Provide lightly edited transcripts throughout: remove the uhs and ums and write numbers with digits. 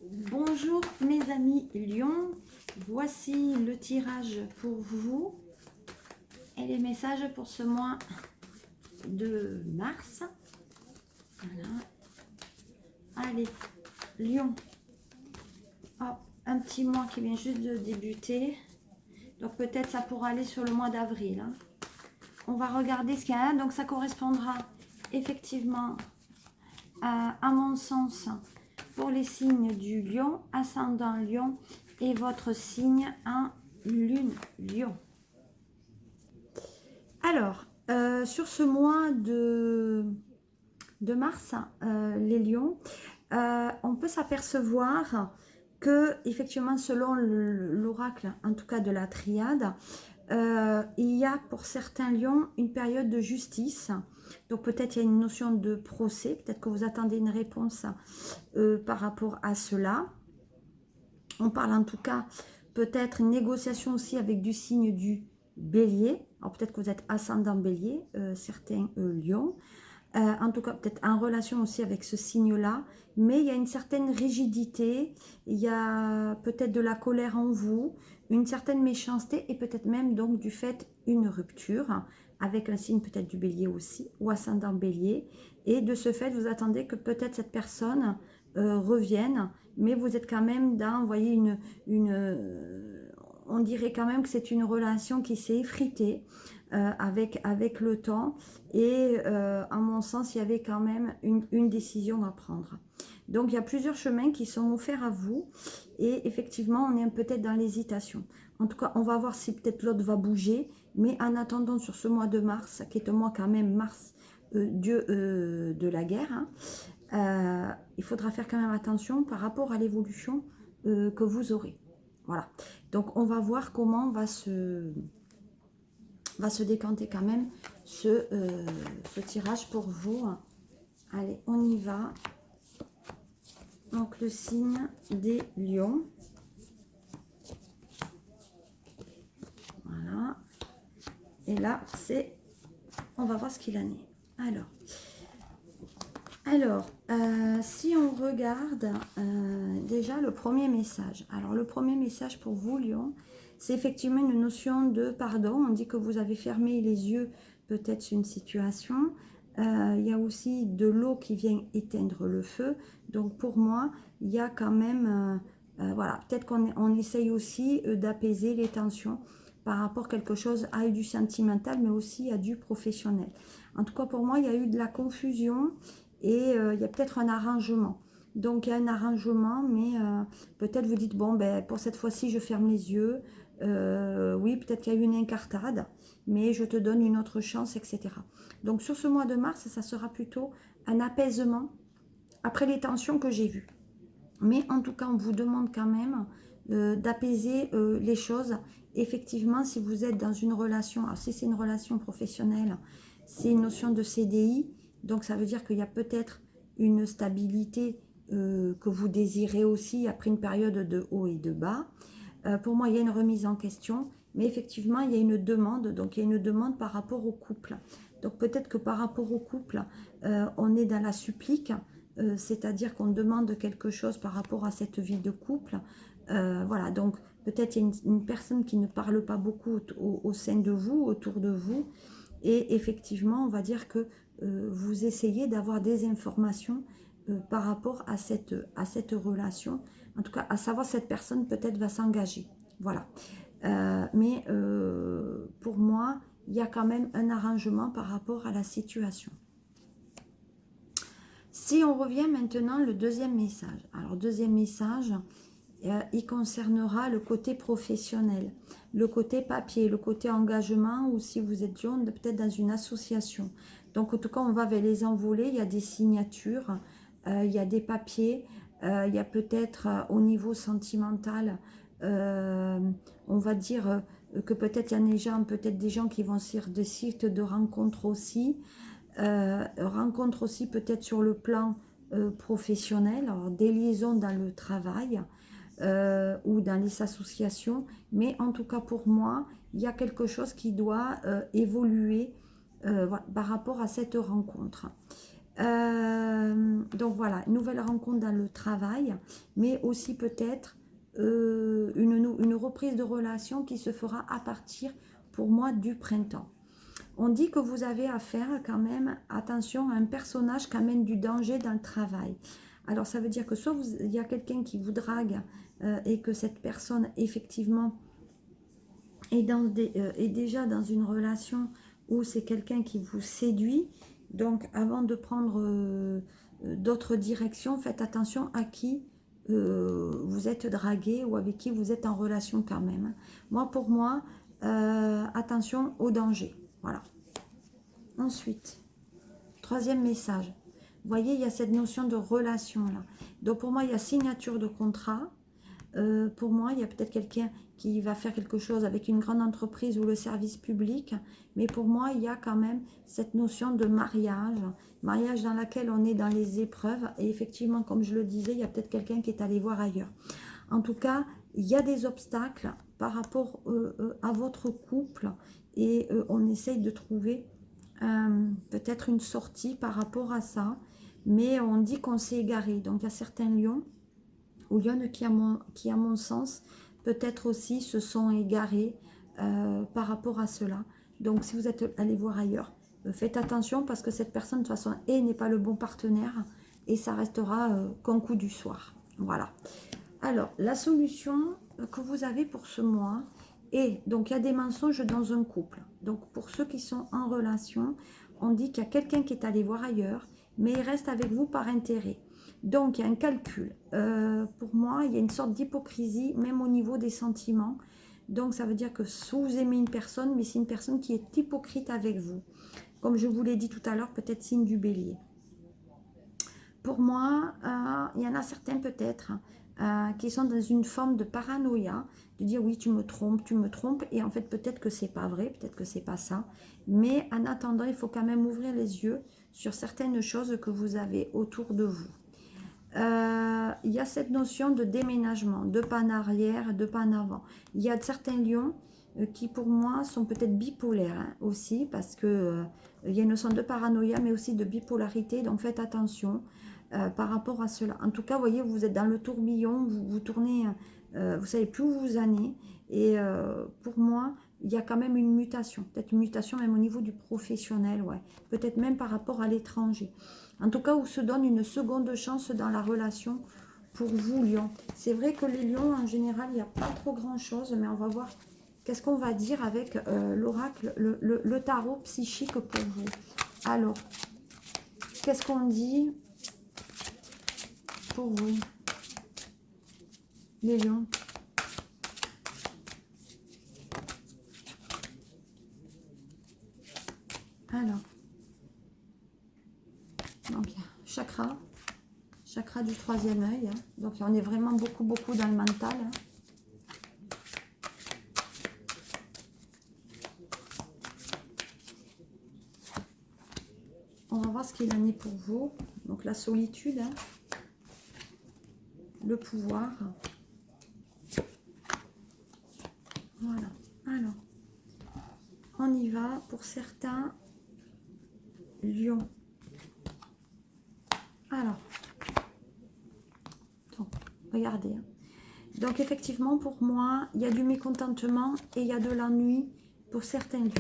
Bonjour mes amis Lion, voici le tirage pour vous et les messages pour ce mois de mars. Voilà. Allez, Lion, hop, un petit mois qui vient juste de débuter, donc peut-être ça pourra aller sur le mois d'avril. Hein. On va regarder ce qu'il y a, donc ça correspondra effectivement à mon sens pour les signes du lion, ascendant lion et votre signe en lune lion. Alors, sur ce mois de mars, les lions, on peut s'apercevoir que, effectivement, selon l'oracle, en tout cas de la triade, il y a pour certains lions une période de justice. Donc peut-être il y a une notion de procès, peut-être que vous attendez une réponse par rapport à cela. On parle en tout cas peut-être une négociation aussi avec du signe du bélier. Alors peut-être que vous êtes ascendant bélier, certains lions. En tout cas peut-être en relation aussi avec ce signe-là. Mais il y a une certaine rigidité, il y a peut-être de la colère en vous, une certaine méchanceté et peut-être même donc du fait une rupture avec un signe peut-être du bélier aussi ou ascendant bélier. Et de ce fait, vous attendez que peut-être cette personne revienne, mais vous êtes quand même dans, vous voyez, on dirait quand même que c'est une relation qui s'est effritée avec le temps et à mon sens, il y avait quand même une décision à prendre. Donc, il y a plusieurs chemins qui sont offerts à vous et effectivement, on est peut-être dans l'hésitation. En tout cas, on va voir si peut-être l'autre va bouger, mais en attendant sur ce mois de mars, qui est un mois quand même mars, dieu de la guerre, hein, il faudra faire quand même attention par rapport à l'évolution que vous aurez. Voilà. Donc, on va voir comment va se décanter quand même ce tirage pour vous. Allez, on y va. Donc, le signe des lions. Voilà. Et là, on va voir ce qu'il en est. Alors, si on regarde déjà le premier message. Alors, le premier message pour vous, Lion, c'est effectivement une notion de pardon. On dit que vous avez fermé les yeux peut-être sur une situation. Il y a aussi de l'eau qui vient éteindre le feu. Donc, pour moi, il y a quand même... voilà, peut-être qu'on essaye aussi d'apaiser les tensions par rapport à quelque chose à du sentimental, mais aussi à du professionnel. En tout cas, pour moi, il y a eu de la confusion et il y a peut-être un arrangement. Donc, il y a un arrangement, mais peut-être vous dites, bon, ben, pour cette fois-ci, je ferme les yeux. Oui, peut-être qu'il y a eu une incartade, mais je te donne une autre chance, etc. Donc, sur ce mois de mars, ça sera plutôt un apaisement après les tensions que j'ai vues. Mais en tout cas, on vous demande quand même d'apaiser les choses. Effectivement, si vous êtes dans une relation, alors si c'est une relation professionnelle, c'est une notion de CDI. Donc, ça veut dire qu'il y a peut-être une stabilité que vous désirez aussi après une période de haut et de bas. Pour moi, il y a une remise en question. Mais effectivement, il y a une demande. Donc, il y a une demande par rapport au couple. Donc, peut-être que par rapport au couple, on est dans la supplique. C'est-à-dire qu'on demande quelque chose par rapport à cette vie de couple. Voilà, donc peut-être il y a une personne qui ne parle pas beaucoup au sein de vous, autour de vous, et effectivement, on va dire que vous essayez d'avoir des informations par rapport à cette relation, en tout cas, à savoir cette personne peut-être va s'engager. Voilà. Mais pour moi, il y a quand même un arrangement par rapport à la situation. Si on revient maintenant le deuxième message. Alors, deuxième message, il concernera le côté professionnel, le côté papier, le côté engagement, ou si vous êtes jeune, peut-être dans une association. Donc, en tout cas, on va vers les envolées, il y a des signatures, il y a des papiers, il y a peut-être au niveau sentimental, on va dire que peut-être il y a peut-être des gens qui vont sur des sites de rencontres aussi, rencontre aussi peut-être sur le plan professionnel, alors des liaisons dans le travail ou dans les associations, mais en tout cas pour moi, il y a quelque chose qui doit évoluer voilà, par rapport à cette rencontre. Donc Donc voilà, une nouvelle rencontre dans le travail, mais aussi peut-être une reprise de relation qui se fera à partir, pour moi, du printemps. On dit que vous avez affaire quand même, attention, à un personnage qui amène du danger dans le travail. Alors ça veut dire que soit il y a quelqu'un qui vous drague et que cette personne effectivement est déjà dans une relation où c'est quelqu'un qui vous séduit. Donc avant de prendre d'autres directions, faites attention à qui vous êtes dragué ou avec qui vous êtes en relation quand même. Moi, pour moi, attention au danger. Voilà. Ensuite, troisième message. Vous voyez, il y a cette notion de relation là. Donc pour moi, il y a signature de contrat. Pour moi, il y a peut-être quelqu'un qui va faire quelque chose avec une grande entreprise ou le service public. Mais pour moi, il y a quand même cette notion de mariage. Mariage dans laquelle on est dans les épreuves. Et effectivement, comme je le disais, il y a peut-être quelqu'un qui est allé voir ailleurs. En tout cas, il y a des obstacles par rapport à votre couple. Et on essaye de trouver peut-être une sortie par rapport à ça, mais on dit qu'on s'est égaré. Donc il y a certains lions ou lionnes qui à mon sens peut-être aussi se sont égarés par rapport à cela. Donc si vous êtes allé voir ailleurs, faites attention parce que cette personne de toute façon n'est pas le bon partenaire et ça restera qu'un coup du soir. Voilà. Alors la solution que vous avez pour ce mois, et donc il y a des mensonges dans un couple. Donc pour ceux qui sont en relation, on dit qu'il y a quelqu'un qui est allé voir ailleurs, mais il reste avec vous par intérêt. Donc il y a un calcul. Pour moi, il y a une sorte d'hypocrisie, même au niveau des sentiments. Donc ça veut dire que soit vous aimez une personne, mais c'est une personne qui est hypocrite avec vous. Comme je vous l'ai dit tout à l'heure, peut-être signe du bélier. Pour moi, il y en a certains peut-être qui sont dans une forme de paranoïa, de dire oui, tu me trompes, et en fait peut-être que c'est pas vrai, peut-être que c'est pas ça. Mais en attendant, il faut quand même ouvrir les yeux sur certaines choses que vous avez autour de vous. Il y a cette notion de déménagement, de pas en arrière, de pas en avant. Il y a certains lions qui pour moi sont peut-être bipolaires hein, aussi, parce que il y a une notion de paranoïa, mais aussi de bipolarité, donc faites attention par rapport à cela. En tout cas, vous voyez, vous êtes dans le tourbillon, vous tournez, vous savez plus où vous en êtes, et pour moi, il y a quand même une mutation, peut-être une mutation même au niveau du professionnel, ouais, peut-être même par rapport à l'étranger. En tout cas, où se donne une seconde chance dans la relation pour vous, Lion. C'est vrai que les lions, en général, il n'y a pas trop grand-chose, mais on va voir qu'est-ce qu'on va dire avec l'oracle, le tarot psychique pour vous. Alors, qu'est-ce qu'on dit pour vous, les lions? Alors, donc, chakra du troisième œil. Hein. Donc, on est vraiment beaucoup dans le mental. Hein. On va voir ce qu'il en est pour vous. Donc, la solitude, hein. Le pouvoir. Voilà. Alors, on y va pour certains lions. Alors, donc, regardez. Hein. Donc, effectivement, pour moi, il y a du mécontentement et il y a de l'ennui pour certains lions.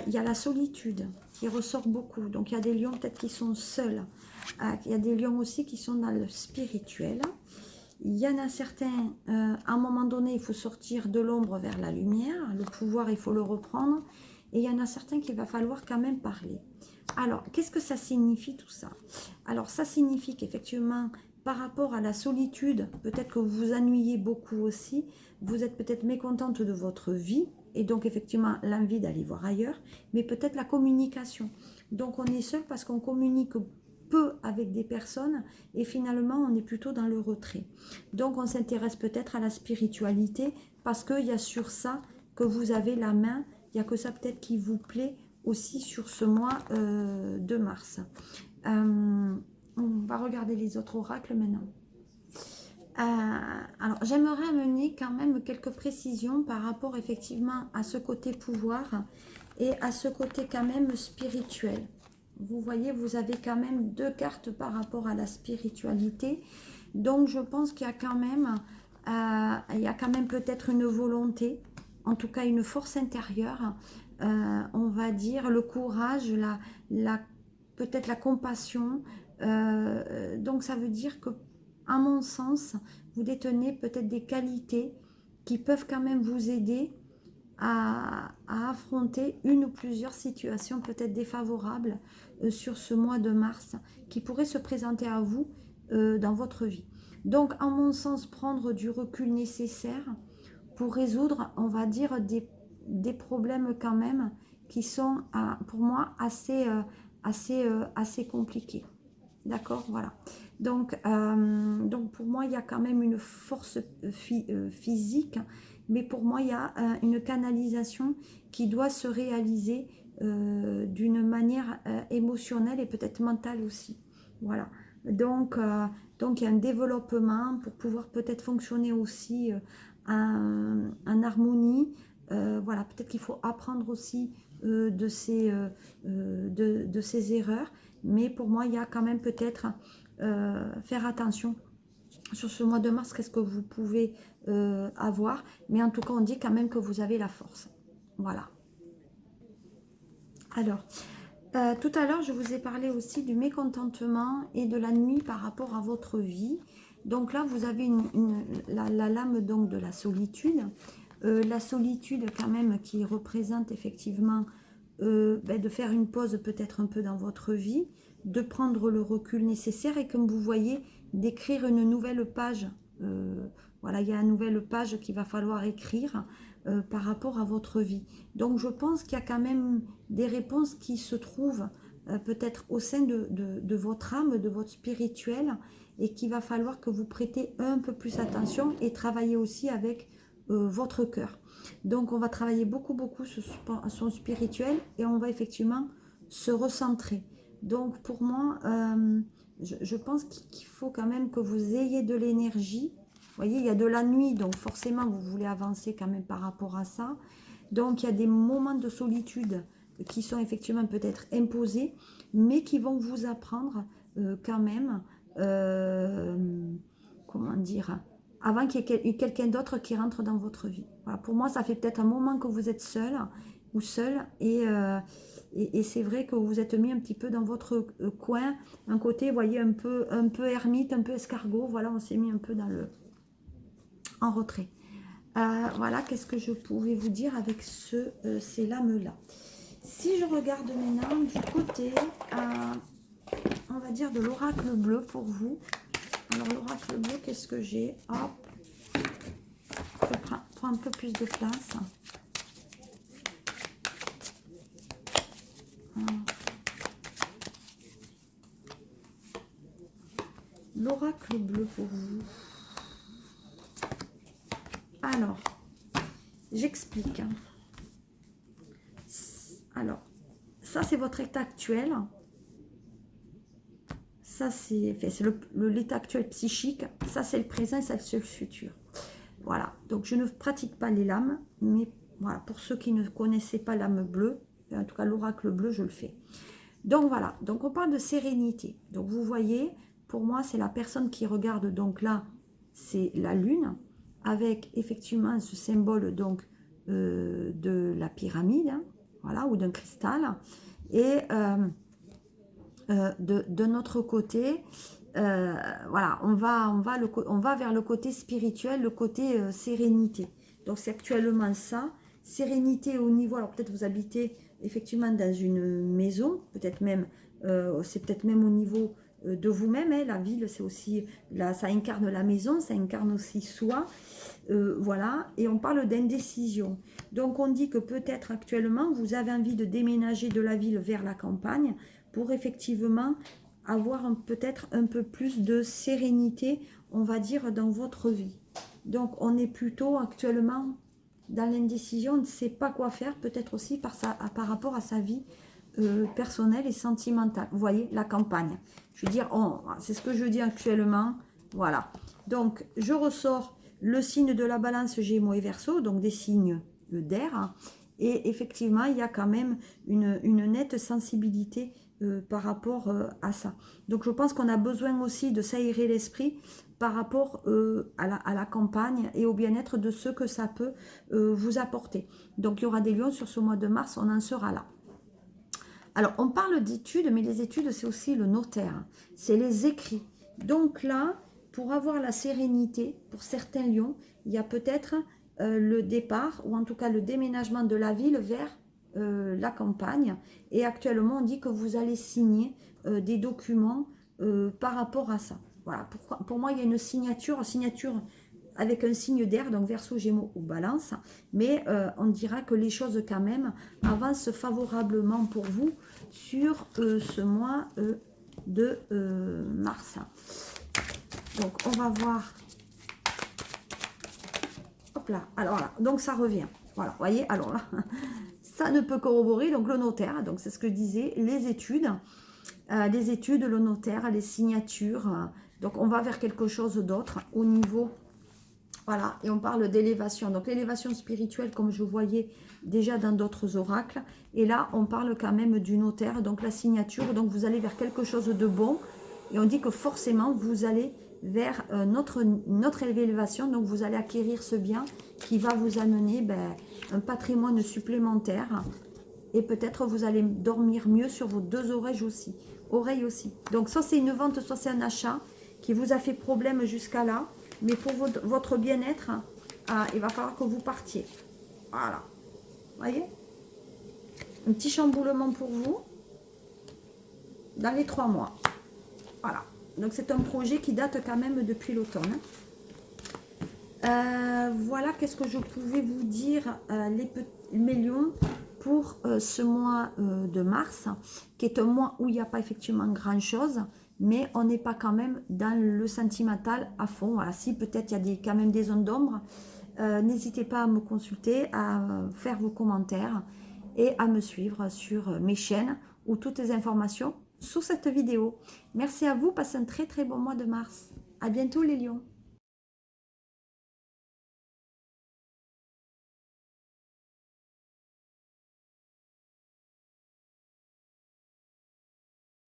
Il y a la solitude qui ressort beaucoup. Donc, il y a des lions peut-être qui sont seuls. Il y a des lions aussi qui sont dans le spirituel. Il y en a certains, à un moment donné, il faut sortir de l'ombre vers la lumière. Le pouvoir, il faut le reprendre. Et il y en a certains qu'il va falloir quand même parler. Alors, qu'est-ce que ça signifie tout ça? Alors, ça signifie qu'effectivement, par rapport à la solitude, peut-être que vous vous ennuyez beaucoup aussi. Vous êtes peut-être mécontente de votre vie. Et donc, effectivement, l'envie d'aller voir ailleurs. Mais peut-être la communication. Donc, on est seul parce qu'on communique peu avec des personnes et finalement on est plutôt dans le retrait. Donc on s'intéresse peut-être à la spiritualité parce qu'il y a sur ça que vous avez la main, il y a que ça peut-être qui vous plaît aussi sur ce mois de mars. On va regarder les autres oracles maintenant. Alors j'aimerais amener quand même quelques précisions par rapport effectivement à ce côté pouvoir et à ce côté quand même spirituel. Vous voyez, vous avez quand même 2 cartes par rapport à la spiritualité. Donc, je pense qu'il y a quand même, peut-être une volonté, en tout cas une force intérieure, on va dire, le courage, peut-être la compassion. Donc, ça veut dire que, à mon sens, vous détenez peut-être des qualités qui peuvent quand même vous aider à affronter une ou plusieurs situations peut-être défavorables sur ce mois de mars qui pourraient se présenter à vous dans votre vie. Donc, en mon sens, prendre du recul nécessaire pour résoudre, on va dire, des problèmes quand même qui sont, pour moi, assez compliqués. D'accord, voilà. Donc pour moi, il y a quand même une force physique, mais pour moi, il y a une canalisation qui doit se réaliser d'une manière émotionnelle et peut-être mentale aussi. Voilà. Donc, donc il y a un développement pour pouvoir peut-être fonctionner aussi en harmonie. Voilà, peut-être qu'il faut apprendre aussi de ces erreurs. Mais pour moi, il y a quand même peut-être faire attention sur ce mois de mars, qu'est-ce que vous pouvez avoir. Mais en tout cas, on dit quand même que vous avez la force. Voilà. Alors, tout à l'heure, je vous ai parlé aussi du mécontentement et de la nuit par rapport à votre vie. Donc là, vous avez la lame donc de la solitude. La solitude quand même qui représente effectivement de faire une pause peut-être un peu dans votre vie, de prendre le recul nécessaire et comme vous voyez, d'écrire une nouvelle page. Voilà, il y a une nouvelle page qu'il va falloir écrire par rapport à votre vie. Donc je pense qu'il y a quand même des réponses qui se trouvent peut-être au sein de votre âme, de votre spirituel, et qu'il va falloir que vous prêtez un peu plus attention et travailler aussi avec votre cœur. Donc on va travailler beaucoup sur son spirituel et on va effectivement se recentrer. Donc pour moi, je pense qu'il faut quand même que vous ayez de l'énergie. Vous voyez, il y a de la nuit, donc forcément vous voulez avancer quand même par rapport à ça. Donc il y a des moments de solitude qui sont effectivement peut-être imposés, mais qui vont vous apprendre quand même, comment dire, avant qu'il y ait quelqu'un d'autre qui rentre dans votre vie. Voilà, pour moi, ça fait peut-être un moment que vous êtes seul ou seul et c'est vrai que vous vous êtes mis un petit peu dans votre coin, un côté, vous voyez, un peu ermite, un peu escargot. Voilà, on s'est mis un peu en retrait. Voilà, qu'est-ce que je pouvais vous dire avec ces lames-là. Si je regarde maintenant du côté, on va dire, de l'oracle bleu pour vous. Alors, l'oracle bleu, qu'est-ce que j'ai? Hop, je prends un peu plus de place. L'oracle bleu pour vous. Alors, j'explique. Alors, ça c'est votre état actuel. Ça c'est l'état actuel psychique. Ça c'est le présent et ça c'est le futur. Voilà, donc je ne pratique pas les lames, mais voilà, pour ceux qui ne connaissaient pas l'âme bleue, en tout cas l'oracle bleu, je le fais. Donc voilà, donc on parle de sérénité. Donc vous voyez, pour moi c'est la personne qui regarde, donc là c'est la lune, avec effectivement ce symbole donc de la pyramide, hein, voilà, ou d'un cristal. Et de notre côté, voilà, on va vers le côté spirituel, le côté sérénité. Donc c'est actuellement ça, sérénité au niveau, alors peut-être vous habitez effectivement dans une maison, peut-être même, c'est peut-être même au niveau de vous-même, hein, la ville c'est aussi, là ça incarne la maison, ça incarne aussi soi, voilà, et on parle d'indécision. Donc on dit que peut-être actuellement vous avez envie de déménager de la ville vers la campagne pour effectivement avoir peut-être un peu plus de sérénité, on va dire, dans votre vie. Donc on est plutôt actuellement dans l'indécision, on ne sait pas quoi faire, peut-être aussi par rapport à sa vie personnelle et sentimentale. Vous voyez, la campagne. Je veux dire, c'est ce que je dis actuellement. Voilà. Donc, je ressors le signe de la balance Gémeaux et Verseau, donc des signes d'air. Et effectivement, il y a quand même une nette sensibilité par rapport à ça. Donc je pense qu'on a besoin aussi de s'aérer l'esprit par rapport à la campagne et au bien-être de ce que ça peut vous apporter. Donc il y aura des lions sur ce mois de mars, on en sera là. Alors on parle d'études, mais les études c'est aussi le notaire, c'est les écrits. Donc là, pour avoir la sérénité, pour certains lions, il y a peut-être le départ, ou en tout cas le déménagement de la ville vers la campagne. Et actuellement, on dit que vous allez signer des documents par rapport à ça. Voilà, pour moi, il y a une signature avec un signe d'air, donc Verseau, Gémeaux ou Balance, mais on dira que les choses quand même avancent favorablement pour vous sur ce mois de mars. Donc on va voir. Hop là, alors là, donc ça revient. Voilà, vous voyez, alors là, ça ne peut corroborer, donc le notaire, donc c'est ce que je disais, les études, le notaire, les signatures, donc on va vers quelque chose d'autre au niveau, voilà, et on parle d'élévation, donc l'élévation spirituelle comme je voyais déjà dans d'autres oracles, et là on parle quand même du notaire, donc la signature, donc vous allez vers quelque chose de bon, et on dit que forcément vous allez vers notre élévation, donc vous allez acquérir ce bien qui va vous amener un patrimoine supplémentaire, et peut-être vous allez dormir mieux sur vos deux oreilles aussi. Donc soit c'est une vente, soit c'est un achat qui vous a fait problème jusqu'à là, mais pour votre bien-être, il va falloir que vous partiez. Voilà, vous voyez, un petit chamboulement pour vous dans les 3 mois. Voilà, donc c'est un projet qui date quand même depuis l'automne. Voilà, qu'est-ce que je pouvais vous dire, mes lions, pour ce mois de mars, qui est un mois où il n'y a pas effectivement grand-chose, mais on n'est pas quand même dans le sentimental à fond. Voilà, si peut-être il y a quand même des zones d'ombre, n'hésitez pas à me consulter, à faire vos commentaires et à me suivre sur mes chaînes ou toutes les informations sous cette vidéo. Merci à vous, passez un très très bon mois de mars. À bientôt les lions.